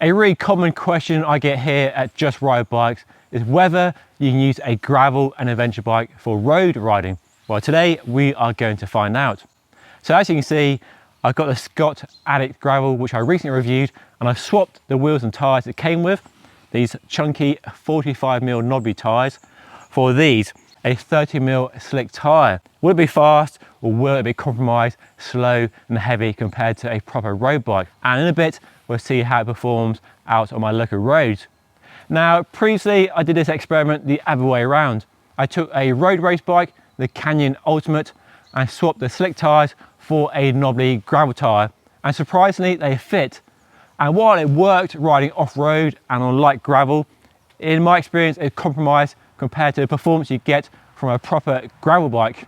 A really common question I get here at Just Ride Bikes is whether you can use a gravel and adventure bike for road riding. Well, today we are going to find out. So as you can see, I've got the Scott Addict Gravel, which I recently reviewed, and I've swapped the wheels and tyres it came with, these chunky 45mm knobby tyres, for these, a 30mm slick tyre. Will it be fast or will it be compromised, slow and heavy compared to a proper road bike? And in a bit, we'll see how it performs out on my local roads. Now, previously I did this experiment the other way around. I took a road race bike, the Canyon Ultimate, and swapped the slick tyres for a knobbly gravel tyre. And surprisingly, they fit. And while it worked riding off-road and on light gravel, in my experience, it compromised compared to the performance you get from a proper gravel bike.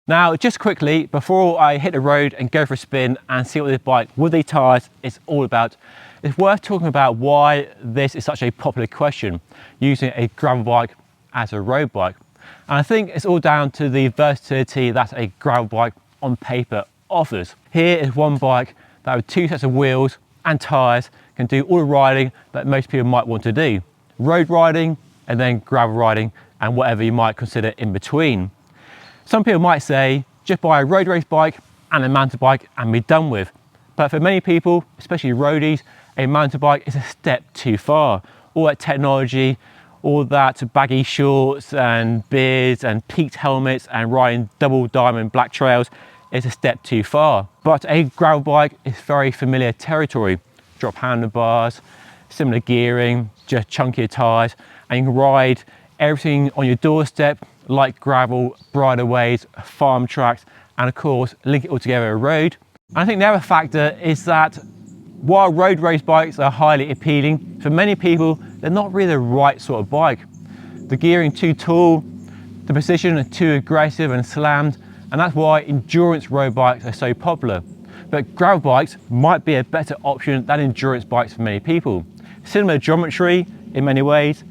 Now, just quickly, before I hit the road and go for a spin and see what this bike with these tyres is all about, it's worth talking about why this is such a popular question, using a gravel bike as a road bike. And I think it's all down to the versatility that a gravel bike on paper offers. Here is one bike that with two sets of wheels and tyres can do all the riding that most people might want to do. Road riding and then gravel riding and whatever you might consider in between. Some people might say, just buy a road race bike and a mountain bike and be done with. But for many people, especially roadies, a mountain bike is a step too far. All that technology, all that baggy shorts and beards and peaked helmets and riding double diamond black trails is a step too far. But a gravel bike is very familiar territory. Drop handlebars, similar gearing, just chunkier tyres, and you can ride everything on your doorstep, like gravel, bridleways, farm tracks, and of course, link it all together a road. And I think the other factor is that while road race bikes are highly appealing, for many people, they're not really the right sort of bike. The gearing too tall, the position too aggressive and slammed, and that's why endurance road bikes are so popular. But gravel bikes might be a better option than endurance bikes for many people. Similar geometry in many ways,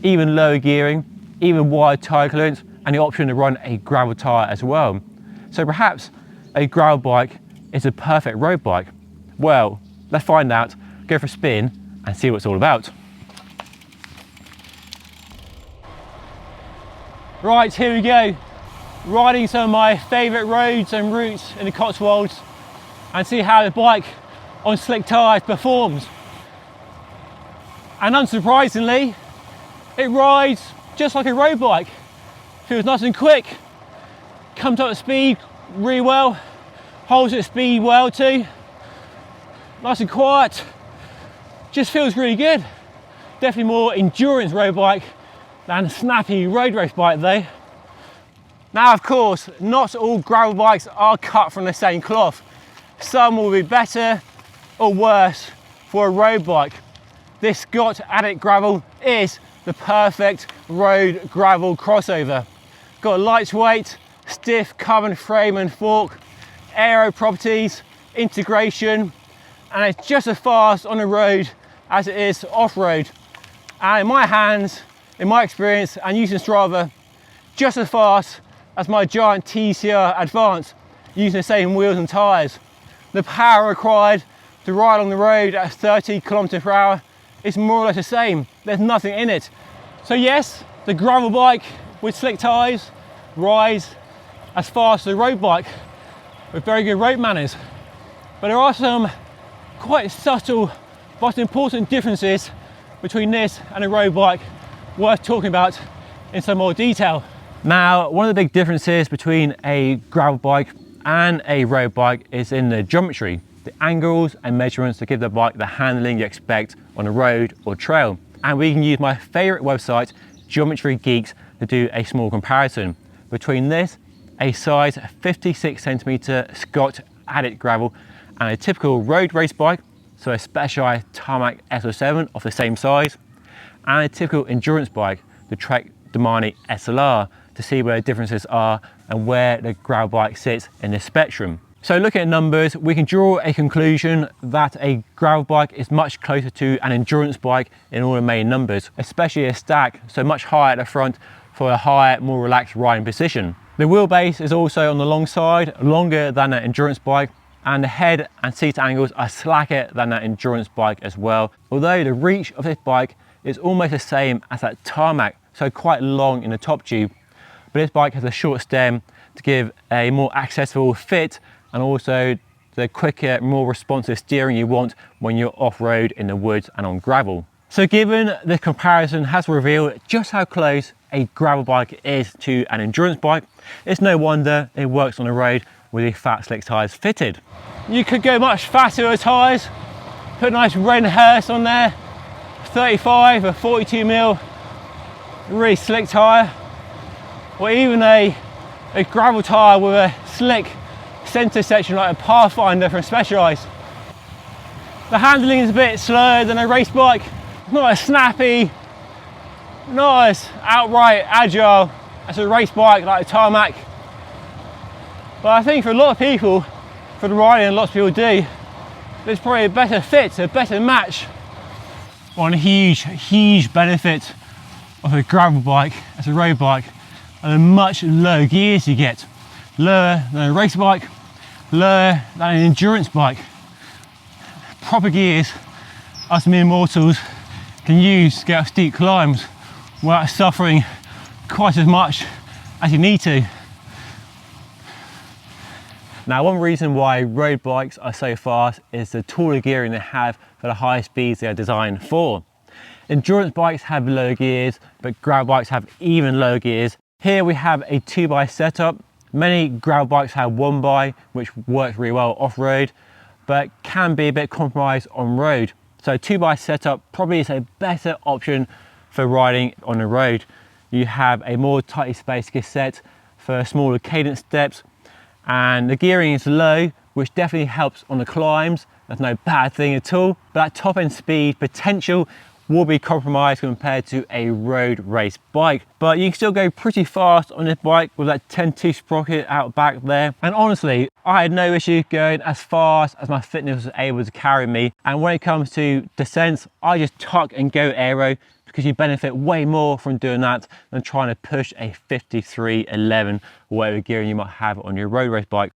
even lower gearing, even wide tyre clearance, and the option to run a gravel tyre as well. So perhaps a gravel bike is a perfect road bike. Well, let's find out, go for a spin and see what it's all about. Right, here we go. Riding some of my favourite roads and routes in the Cotswolds and see how the bike on slick tyres performs. And unsurprisingly, it rides just like a road bike. Feels nice and quick, comes up to speed really well, holds its speed well too, nice and quiet, just feels really good. Definitely more endurance road bike than snappy road race bike though. Now of course, not all gravel bikes are cut from the same cloth. Some will be better or worse for a road bike. This Scott Addict Gravel is the perfect road gravel crossover. Got a lightweight, stiff carbon frame and fork, aero properties, integration, and it's just as fast on the road as it is off-road. And in my hands, in my experience, and using Strava, just as fast as my giant TCR Advance using the same wheels and tyres. The power required to ride on the road at 30 km/h is more or less the same. There's nothing in it. So yes, the gravel bike with slick tyres rides as fast as a road bike with very good road manners. But there are some quite subtle but important differences between this and a road bike worth talking about in some more detail. Now, one of the big differences between a gravel bike and a road bike is in the geometry, the angles and measurements to give the bike the handling you expect on a road or trail. And we can use my favorite website, Geometry Geeks, to do a small comparison between this, a size 56cm Scott Addict Gravel, and a typical road race bike, so a Specialized Tarmac SO7 of the same size, and a typical endurance bike, the Trek Domani SLR, to see where the differences are and where the gravel bike sits in this spectrum. So looking at numbers, we can draw a conclusion that a gravel bike is much closer to an endurance bike in all the main numbers, especially a stack, so much higher at the front for a higher, more relaxed riding position. The wheelbase is also on the long side, longer than an endurance bike, and the head and seat angles are slacker than that endurance bike as well. Although the reach of this bike is almost the same as that tarmac, so quite long in the top tube, but this bike has a short stem to give a more accessible fit and also the quicker, more responsive steering you want when you're off-road in the woods and on gravel. So given the comparison has revealed just how close a gravel bike is to an endurance bike, it's no wonder it works on the road with the fat slick tyres fitted. You could go much faster with tyres, put a nice Ren Hurst on there, 35 or 42 mil, really slick tyre, or even a gravel tyre with a slick centre section like a Pathfinder from Specialized. The handling is a bit slower than a race bike, not as snappy, not as outright agile as a race bike like a tarmac. But I think for a lot of people, for the riding lots of people do, there's probably a better fit, a better match. One huge benefit of a gravel bike as a road bike are the much lower gears you get. Lower than a race bike, lower than an endurance bike. Proper gears us mere mortals can use to get up steep climbs without suffering quite as much as you need to. Now, one reason why road bikes are so fast is the taller gearing they have for the high speeds they are designed for. Endurance bikes have low gears, but gravel bikes have even lower gears. Here we have a 2x setup. Many gravel bikes have 1x, which works really well off-road, but can be a bit compromised on road. So 2x setup probably is a better option for riding on the road. You have a more tightly spaced cassette for smaller cadence steps, and the gearing is low, which definitely helps on the climbs. That's no bad thing at all, but that top end speed potential will be compromised compared to a road race bike. But you can still go pretty fast on this bike with that 10-2 sprocket out back there. And honestly, I had no issue going as fast as my fitness was able to carry me. And when it comes to descents, I just tuck and go aero, because you benefit way more from doing that than trying to push a 5311 or whatever gearing you might have on your road race bike.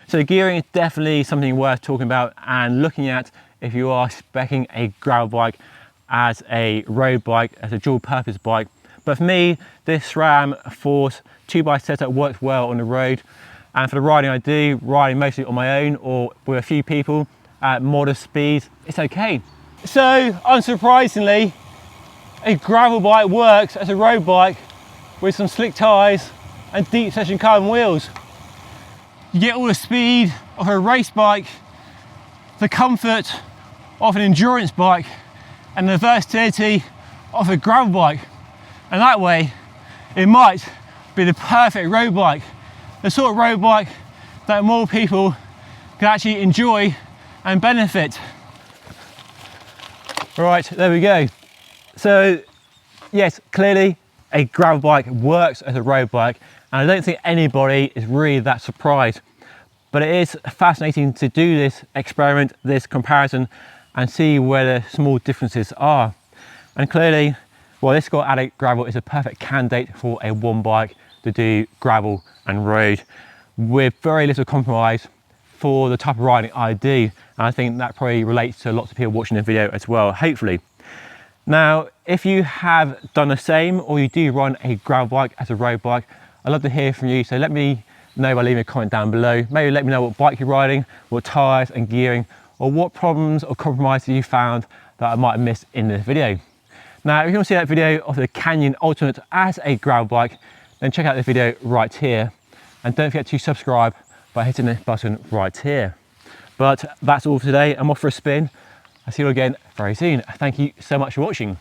So gearing is definitely something worth talking about and looking at if you are speccing a gravel bike as a road bike, as a dual purpose bike. But for me, this SRAM Force 2x setup works well on the road, and for the riding I do, riding mostly on my own or with a few people at modest speeds, it's okay. So unsurprisingly, a gravel bike works as a road bike with some slick tyres and deep session carbon wheels. You get all the speed of a race bike, the comfort of an endurance bike, and the versatility of a gravel bike. And that way, it might be the perfect road bike, the sort of road bike that more people can actually enjoy and benefit. Right, there we go. So yes, clearly a gravel bike works as a road bike, and I don't think anybody is really that surprised. But it is fascinating to do this experiment, this comparison, and see where the small differences are. And clearly, well, this Scott Addict Gravel is a perfect candidate for a one bike to do gravel and road with very little compromise for the type of riding I do. And I think that probably relates to lots of people watching the video as well, hopefully. Now, if you have done the same or you do run a gravel bike as a road bike, I'd love to hear from you. So let me know by leaving a comment down below. Maybe let me know what bike you're riding, what tyres and gearing, or what problems or compromises you found that I might have missed in this video. Now, if you want to see that video of the Canyon Ultimate as a gravel bike, then check out this video right here. And don't forget to subscribe by hitting this button right here. But that's all for today. I'm off for a spin. I'll see you again very soon. Thank you so much for watching.